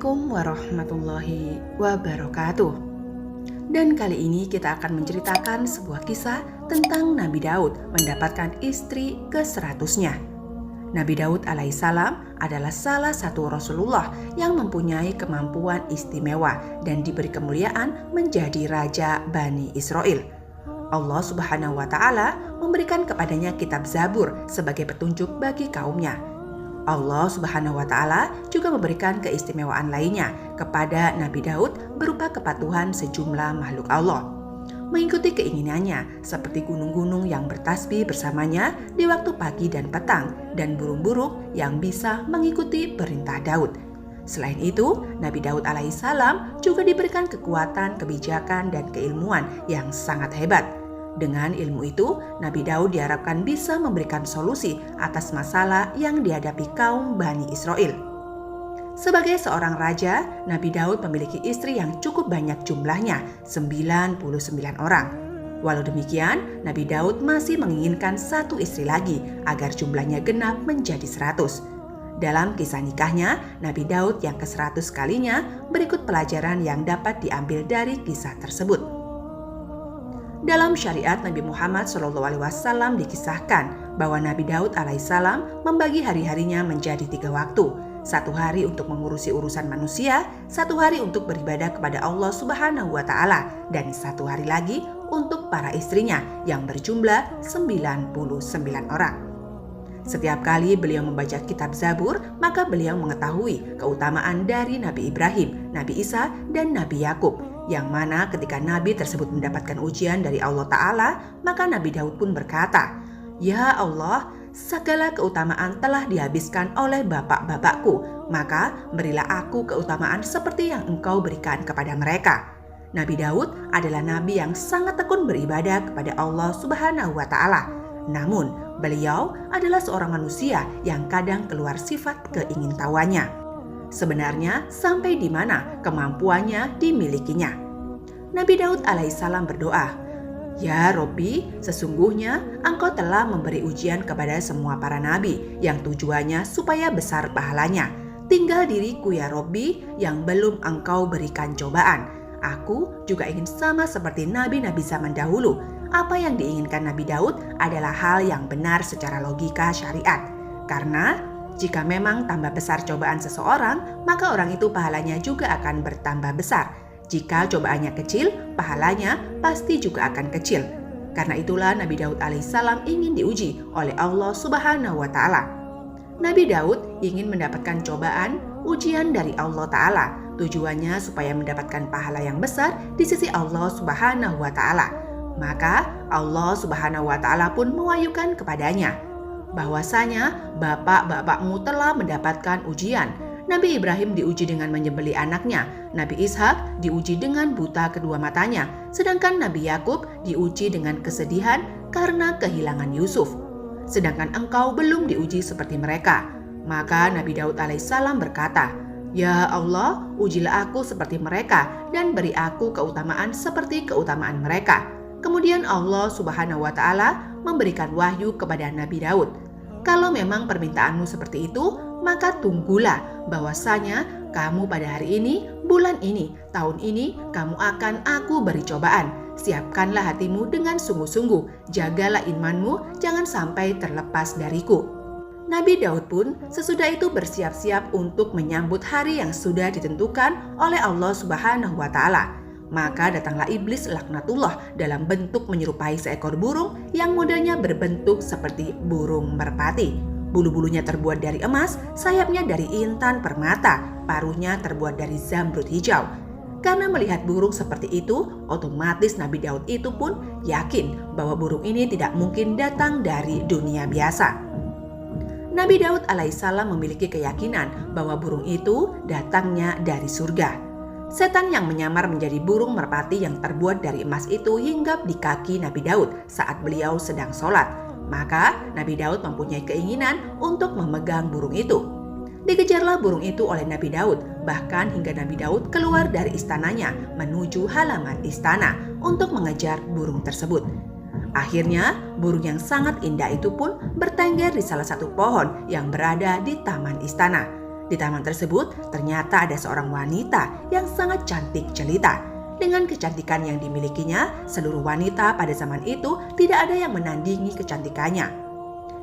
Assalamualaikum warahmatullahi wabarakatuh. Dan kali ini kita akan menceritakan sebuah kisah tentang Nabi Daud mendapatkan istri ke-100-nya. Nabi Daud alaihissalam adalah salah satu Rasulullah yang mempunyai kemampuan istimewa dan diberi kemuliaan menjadi Raja Bani Israel. Allah Subhanahu wa Ta'ala memberikan kepadanya kitab Zabur sebagai petunjuk bagi kaumnya. Allah Subhanahu wa Ta'ala juga memberikan keistimewaan lainnya kepada Nabi Daud berupa kepatuhan sejumlah makhluk Allah, mengikuti keinginannya seperti gunung-gunung yang bertasbih bersamanya di waktu pagi dan petang, dan burung-burung yang bisa mengikuti perintah Daud. Selain itu, Nabi Daud alaihissalam juga diberikan kekuatan, kebijakan, dan keilmuan yang sangat hebat. Dengan ilmu itu, Nabi Daud diharapkan bisa memberikan solusi atas masalah yang dihadapi kaum Bani Israel. Sebagai seorang raja, Nabi Daud memiliki istri yang cukup banyak jumlahnya, 99 orang. Walau demikian, Nabi Daud masih menginginkan satu istri lagi agar jumlahnya genap menjadi 100. Dalam kisah nikahnya, Nabi Daud yang ke-100 kalinya, berikut pelajaran yang dapat diambil dari kisah tersebut. Dalam syariat Nabi Muhammad SAW dikisahkan bahwa Nabi Daud alaihissalam membagi hari-harinya menjadi 3 waktu. 1 hari untuk mengurusi urusan manusia, 1 hari untuk beribadah kepada Allah Subhanahu wa Ta'ala, dan 1 hari lagi untuk para istrinya yang berjumlah 99 orang. Setiap kali beliau membaca kitab Zabur, maka beliau mengetahui keutamaan dari Nabi Ibrahim, Nabi Isa, dan Nabi Yakub, yang mana ketika Nabi tersebut mendapatkan ujian dari Allah Ta'ala, maka Nabi Daud pun berkata, "Ya Allah, segala keutamaan telah dihabiskan oleh bapak-bapakku, maka berilah aku keutamaan seperti yang Engkau berikan kepada mereka." Nabi Daud adalah nabi yang sangat tekun beribadah kepada Allah Subhanahu wa Ta'ala. Namun, beliau adalah seorang manusia yang kadang keluar sifat keingintahuannya. Sebenarnya sampai di mana kemampuannya dimilikinya. Nabi Daud alaihissalam berdoa, "Ya Robbi, sesungguhnya Engkau telah memberi ujian kepada semua para nabi yang tujuannya supaya besar pahalanya. Tinggal diriku ya Robbi yang belum Engkau berikan cobaan. Aku juga ingin sama seperti nabi-nabi zaman dahulu." Apa yang diinginkan Nabi Daud adalah hal yang benar secara logika syariat. Karena jika memang tambah besar cobaan seseorang, maka orang itu pahalanya juga akan bertambah besar. Jika cobaannya kecil, pahalanya pasti juga akan kecil. Karena itulah Nabi Daud alaihissalam ingin diuji oleh Allah Subhanahu wa Ta'ala. Nabi Daud ingin mendapatkan cobaan, ujian dari Allah Ta'ala. Tujuannya supaya mendapatkan pahala yang besar di sisi Allah Subhanahu wa Ta'ala. Maka Allah Subhanahu wa Ta'ala pun mewahyukan kepadanya bahwasanya bapak-bapakmu telah mendapatkan ujian. Nabi Ibrahim diuji dengan menyembelih anaknya, Nabi Ishak diuji dengan buta kedua matanya, sedangkan Nabi Yakub diuji dengan kesedihan karena kehilangan Yusuf. Sedangkan engkau belum diuji seperti mereka. Maka Nabi Daud alaihissalam berkata, "Ya Allah, ujilah aku seperti mereka dan beri aku keutamaan seperti keutamaan mereka." Kemudian Allah Subhanahu wa Ta'ala memberikan wahyu kepada Nabi Daud, "Kalau memang permintaanmu seperti itu, maka tunggulah bahwasanya kamu pada hari ini, bulan ini, tahun ini kamu akan aku beri cobaan. Siapkanlah hatimu dengan sungguh-sungguh, jagalah imanmu, jangan sampai terlepas dariku." Nabi Daud pun sesudah itu bersiap-siap untuk menyambut hari yang sudah ditentukan oleh Allah Subhanahu wa Ta'ala. Maka datanglah iblis laknatullah dalam bentuk menyerupai seekor burung yang modelnya berbentuk seperti burung merpati. Bulu-bulunya terbuat dari emas, sayapnya dari intan permata, paruhnya terbuat dari zamrud hijau. Karena melihat burung seperti itu, otomatis Nabi Daud itu pun yakin bahwa burung ini tidak mungkin datang dari dunia biasa. Nabi Daud alaihissalam memiliki keyakinan bahwa burung itu datangnya dari surga. Setan yang menyamar menjadi burung merpati yang terbuat dari emas itu hinggap di kaki Nabi Daud saat beliau sedang sholat. Maka Nabi Daud mempunyai keinginan untuk memegang burung itu. Dikejarlah burung itu oleh Nabi Daud, bahkan hingga Nabi Daud keluar dari istananya menuju halaman istana untuk mengejar burung tersebut. Akhirnya, burung yang sangat indah itu pun bertengger di salah satu pohon yang berada di taman istana. Di taman tersebut ternyata ada seorang wanita yang sangat cantik jelita. Dengan kecantikan yang dimilikinya, seluruh wanita pada zaman itu tidak ada yang menandingi kecantikannya.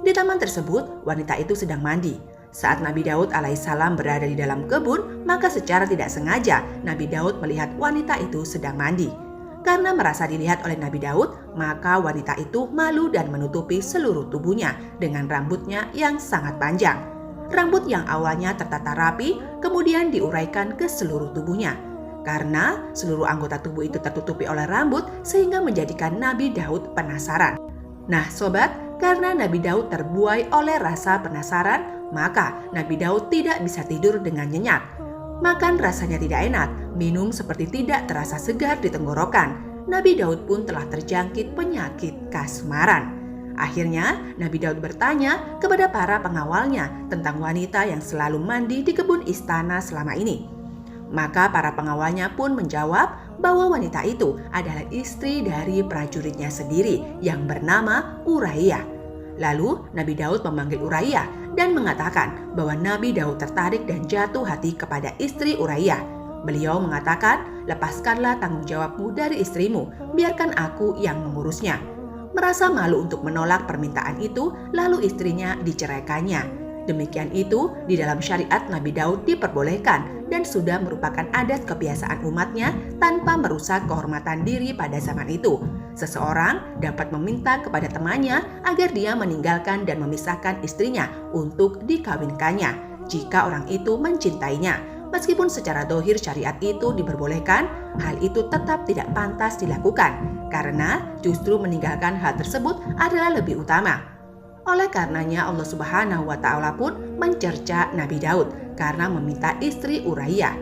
Di taman tersebut, wanita itu sedang mandi. Saat Nabi Daud alaihissalam berada di dalam kebun, maka secara tidak sengaja Nabi Daud melihat wanita itu sedang mandi. Karena merasa dilihat oleh Nabi Daud, maka wanita itu malu dan menutupi seluruh tubuhnya dengan rambutnya yang sangat panjang. Rambut yang awalnya tertata rapi, kemudian diuraikan ke seluruh tubuhnya. Karena seluruh anggota tubuh itu tertutupi oleh rambut sehingga menjadikan Nabi Daud penasaran. Nah sobat, karena Nabi Daud terbuai oleh rasa penasaran, maka Nabi Daud tidak bisa tidur dengan nyenyak. Makan rasanya tidak enak, minum seperti tidak terasa segar di tenggorokan. Nabi Daud pun telah terjangkit penyakit kasmaran. Akhirnya Nabi Daud bertanya kepada para pengawalnya tentang wanita yang selalu mandi di kebun istana selama ini. Maka para pengawalnya pun menjawab bahwa wanita itu adalah istri dari prajuritnya sendiri yang bernama Uraiyah. Lalu Nabi Daud memanggil Uraiyah dan mengatakan bahwa Nabi Daud tertarik dan jatuh hati kepada istri Uraiyah. Beliau mengatakan, "Lepaskanlah tanggung jawabmu dari istrimu, biarkan aku yang mengurusnya." Merasa malu untuk menolak permintaan itu, lalu istrinya diceraikannya. Demikian itu di dalam syariat Nabi Daud diperbolehkan dan sudah merupakan adat kebiasaan umatnya tanpa merusak kehormatan diri pada zaman itu. Seseorang dapat meminta kepada temannya agar dia meninggalkan dan memisahkan istrinya untuk dikawinkannya jika orang itu mencintainya. Meskipun secara dohir syariat itu diperbolehkan, hal itu tetap tidak pantas dilakukan karena justru meninggalkan hal tersebut adalah lebih utama. Oleh karenanya Allah Subhanahu wa Ta'ala pun mencerca Nabi Daud karena meminta istri Uraiyah.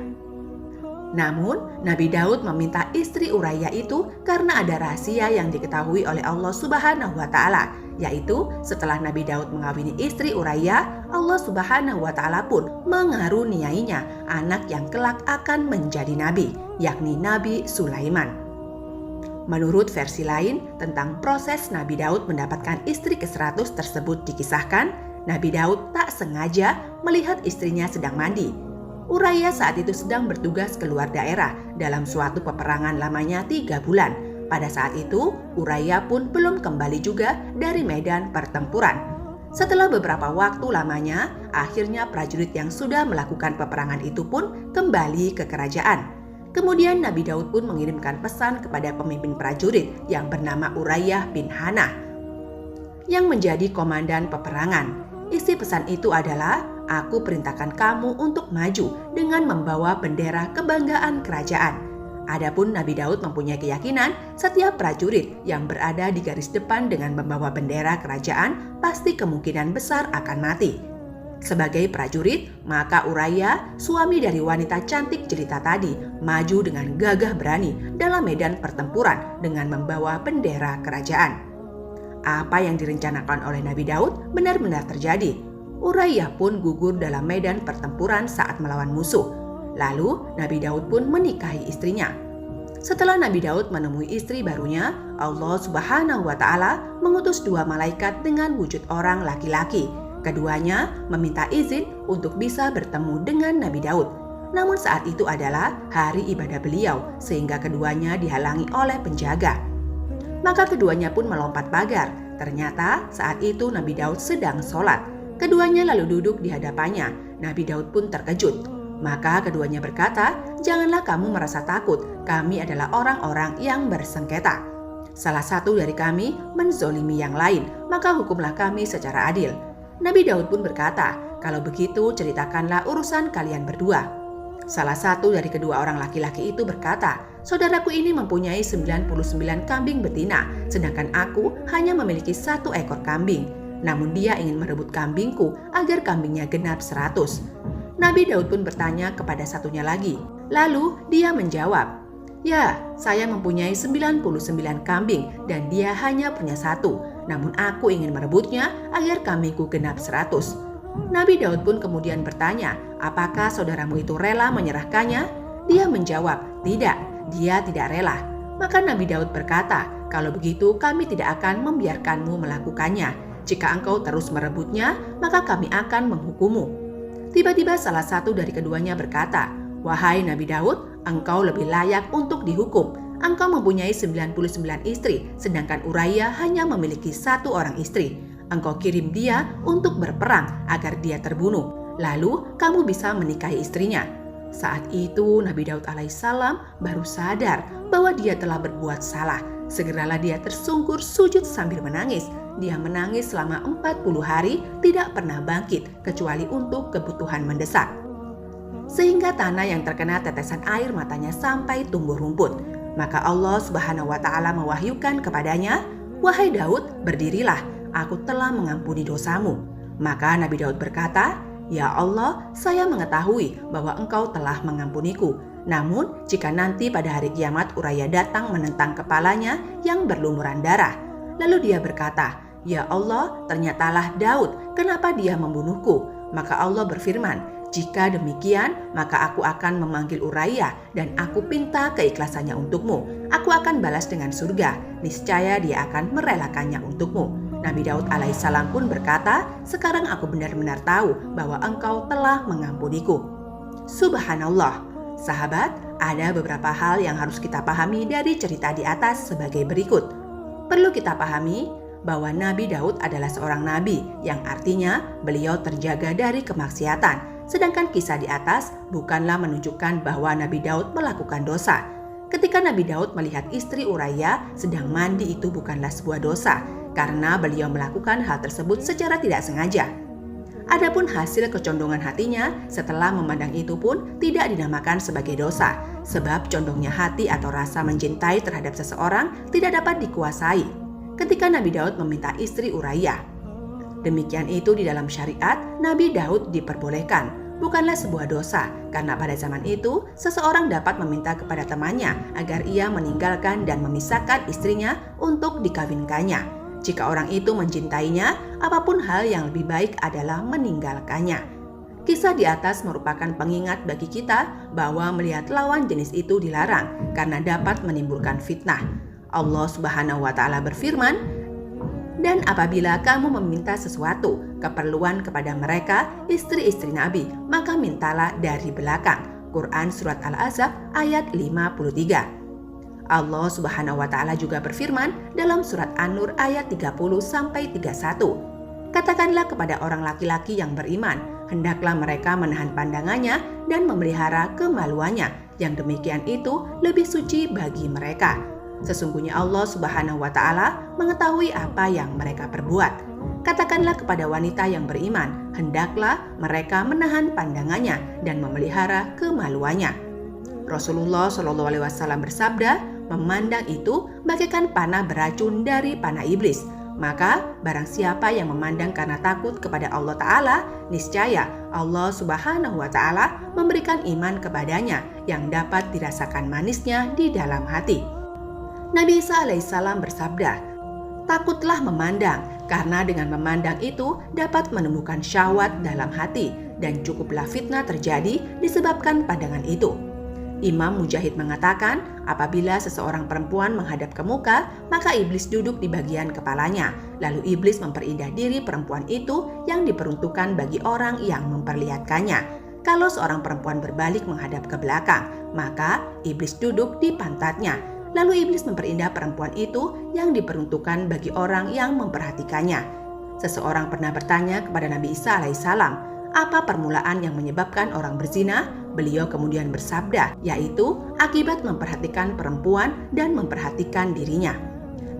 Namun Nabi Daud meminta istri Uraiyah itu karena ada rahasia yang diketahui oleh Allah Subhanahu wa Ta'ala, yaitu setelah Nabi Daud mengawini istri Uraiyah, Allah Subhanahu wa Ta'ala pun mengaruniainya anak yang kelak akan menjadi nabi, yakni Nabi Sulaiman. Menurut versi lain tentang proses Nabi Daud mendapatkan istri ke-100 tersebut dikisahkan, Nabi Daud tak sengaja melihat istrinya sedang mandi. Uraiyah saat itu sedang bertugas keluar daerah dalam suatu peperangan lamanya 3 bulan. Pada saat itu, Uraiyah pun belum kembali juga dari medan pertempuran. Setelah beberapa waktu lamanya, akhirnya prajurit yang sudah melakukan peperangan itu pun kembali ke kerajaan. Kemudian Nabi Daud pun mengirimkan pesan kepada pemimpin prajurit yang bernama Uraiyah bin Hanah yang menjadi komandan peperangan. Isi pesan itu adalah, "Aku perintahkan kamu untuk maju dengan membawa bendera kebanggaan kerajaan." Adapun Nabi Daud mempunyai keyakinan setiap prajurit yang berada di garis depan dengan membawa bendera kerajaan pasti kemungkinan besar akan mati. Sebagai prajurit, maka Uraiyah, suami dari wanita cantik jelita tadi, maju dengan gagah berani dalam medan pertempuran dengan membawa bendera kerajaan. Apa yang direncanakan oleh Nabi Daud benar-benar terjadi. Uraiyah pun gugur dalam medan pertempuran saat melawan musuh. Lalu Nabi Daud pun menikahi istrinya. Setelah Nabi Daud menemui istri barunya, Allah Subhanahu wa Ta'ala mengutus 2 malaikat dengan wujud orang laki-laki. Keduanya meminta izin untuk bisa bertemu dengan Nabi Daud. Namun saat itu adalah hari ibadah beliau, sehingga keduanya dihalangi oleh penjaga. Maka keduanya pun melompat pagar. Ternyata saat itu Nabi Daud sedang sholat. Keduanya lalu duduk di hadapannya. Nabi Daud pun terkejut. Maka keduanya berkata, "Janganlah kamu merasa takut, kami adalah orang-orang yang bersengketa. Salah satu dari kami menzolimi yang lain, maka hukumlah kami secara adil." Nabi Daud pun berkata, "Kalau begitu ceritakanlah urusan kalian berdua." Salah satu dari kedua orang laki-laki itu berkata, "Saudaraku ini mempunyai 99 kambing betina, sedangkan aku hanya memiliki 1 ekor kambing. Namun dia ingin merebut kambingku agar kambingnya genap 100. Nabi Daud pun bertanya kepada satunya lagi. Lalu dia menjawab, "Ya, saya mempunyai 99 kambing dan dia hanya punya 1. Namun aku ingin merebutnya agar kambingku genap 100. Nabi Daud pun kemudian bertanya, "Apakah saudaramu itu rela menyerahkannya?" Dia menjawab, "Tidak, dia tidak rela." Maka Nabi Daud berkata, "Kalau begitu kami tidak akan membiarkanmu melakukannya. Jika engkau terus merebutnya, maka kami akan menghukummu." Tiba-tiba salah satu dari keduanya berkata, "Wahai Nabi Daud, engkau lebih layak untuk dihukum. Engkau mempunyai 99 istri, sedangkan Uraya hanya memiliki 1 orang istri. Engkau kirim dia untuk berperang agar dia terbunuh. Lalu kamu bisa menikahi istrinya." Saat itu Nabi Daud alaihissalam baru sadar bahwa dia telah berbuat salah. Segeralah dia tersungkur sujud sambil menangis. Dia menangis selama 40 hari tidak pernah bangkit kecuali untuk kebutuhan mendesak. Sehingga tanah yang terkena tetesan air matanya sampai tumbuh rumput. Maka Allah Subhanahu wa Ta'ala mewahyukan kepadanya, "Wahai Daud, berdirilah, aku telah mengampuni dosamu." Maka Nabi Daud berkata, "Ya Allah, saya mengetahui bahwa engkau telah mengampuniku. Namun, jika nanti pada hari kiamat Uraya datang menentang kepalanya yang berlumuran darah." Lalu dia berkata, "Ya Allah, ternyatalah Daud, kenapa dia membunuhku?" Maka Allah berfirman, "Jika demikian, maka aku akan memanggil Uraya dan aku pinta keikhlasannya untukmu. Aku akan balas dengan surga, niscaya dia akan merelakannya untukmu." Nabi Daud alaihissalam pun berkata, "Sekarang aku benar-benar tahu bahwa engkau telah mengampuniku." Subhanallah. Sahabat, ada beberapa hal yang harus kita pahami dari cerita di atas sebagai berikut. Perlu kita pahami bahwa Nabi Daud adalah seorang nabi, yang artinya beliau terjaga dari kemaksiatan. Sedangkan kisah di atas bukanlah menunjukkan bahwa Nabi Daud melakukan dosa. Ketika Nabi Daud melihat istri Uraya sedang mandi, itu bukanlah sebuah dosa, karena beliau melakukan hal tersebut secara tidak sengaja. Adapun hasil kecondongan hatinya setelah memandang itu pun tidak dinamakan sebagai dosa, sebab condongnya hati atau rasa mencintai terhadap seseorang tidak dapat dikuasai. Ketika Nabi Daud meminta istri Uraya, demikian itu di dalam syariat Nabi Daud diperbolehkan, bukanlah sebuah dosa, karena pada zaman itu seseorang dapat meminta kepada temannya agar ia meninggalkan dan memisahkan istrinya untuk dikawinkannya. Jika orang itu mencintainya, apapun hal yang lebih baik adalah meninggalkannya. Kisah di atas merupakan pengingat bagi kita bahwa melihat lawan jenis itu dilarang karena dapat menimbulkan fitnah. Allah Subhanahu wa Ta'ala berfirman, "Dan apabila kamu meminta sesuatu keperluan kepada mereka, istri-istri Nabi, maka mintalah dari belakang." Quran Surat Al-Ahzab ayat 53. Allah Subhanahu wa Ta'ala juga berfirman dalam surat An-Nur ayat 30-31. "Katakanlah kepada orang laki-laki yang beriman, hendaklah mereka menahan pandangannya dan memelihara kemaluannya. Yang demikian itu lebih suci bagi mereka. Sesungguhnya Allah Subhanahu wa Ta'ala mengetahui apa yang mereka perbuat." Katakanlah kepada wanita yang beriman, hendaklah mereka menahan pandangannya dan memelihara kemaluannya. Rasulullah SAW bersabda, "Memandang itu bagaikan panah beracun dari panah iblis. Maka barang siapa yang memandang karena takut kepada Allah Ta'ala, niscaya Allah Subhanahu wa Ta'ala memberikan iman kepadanya yang dapat dirasakan manisnya di dalam hati." Nabi Isa alaihissalam bersabda, "Takutlah memandang, karena dengan memandang itu dapat menemukan syahwat dalam hati, dan cukuplah fitnah terjadi disebabkan pandangan itu." Imam Mujahid mengatakan, apabila seseorang perempuan menghadap ke muka, maka iblis duduk di bagian kepalanya. Lalu iblis memperindah diri perempuan itu yang diperuntukkan bagi orang yang memperlihatkannya. Kalau seorang perempuan berbalik menghadap ke belakang, maka iblis duduk di pantatnya. Lalu iblis memperindah perempuan itu yang diperuntukkan bagi orang yang memperhatikannya. Seseorang pernah bertanya kepada Nabi Isa alaihissalam, apa permulaan yang menyebabkan orang berzina? Beliau kemudian bersabda, yaitu akibat memperhatikan perempuan dan memperhatikan dirinya.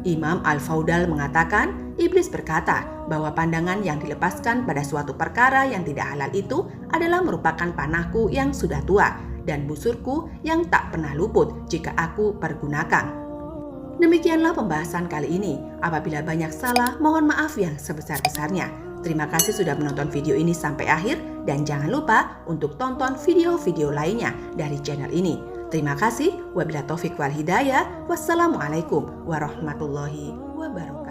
Imam Al-Faudal mengatakan, iblis berkata bahwa pandangan yang dilepaskan pada suatu perkara yang tidak halal itu adalah merupakan panahku yang sudah tua dan busurku yang tak pernah luput jika aku pergunakan. Demikianlah pembahasan kali ini. Apabila banyak salah, mohon maaf yang sebesar-besarnya. Terima kasih sudah menonton video ini sampai akhir dan jangan lupa untuk tonton video-video lainnya dari channel ini. Terima kasih. Wabillahi taufik wal hidayah. Wassalamualaikum warahmatullahi wabarakatuh.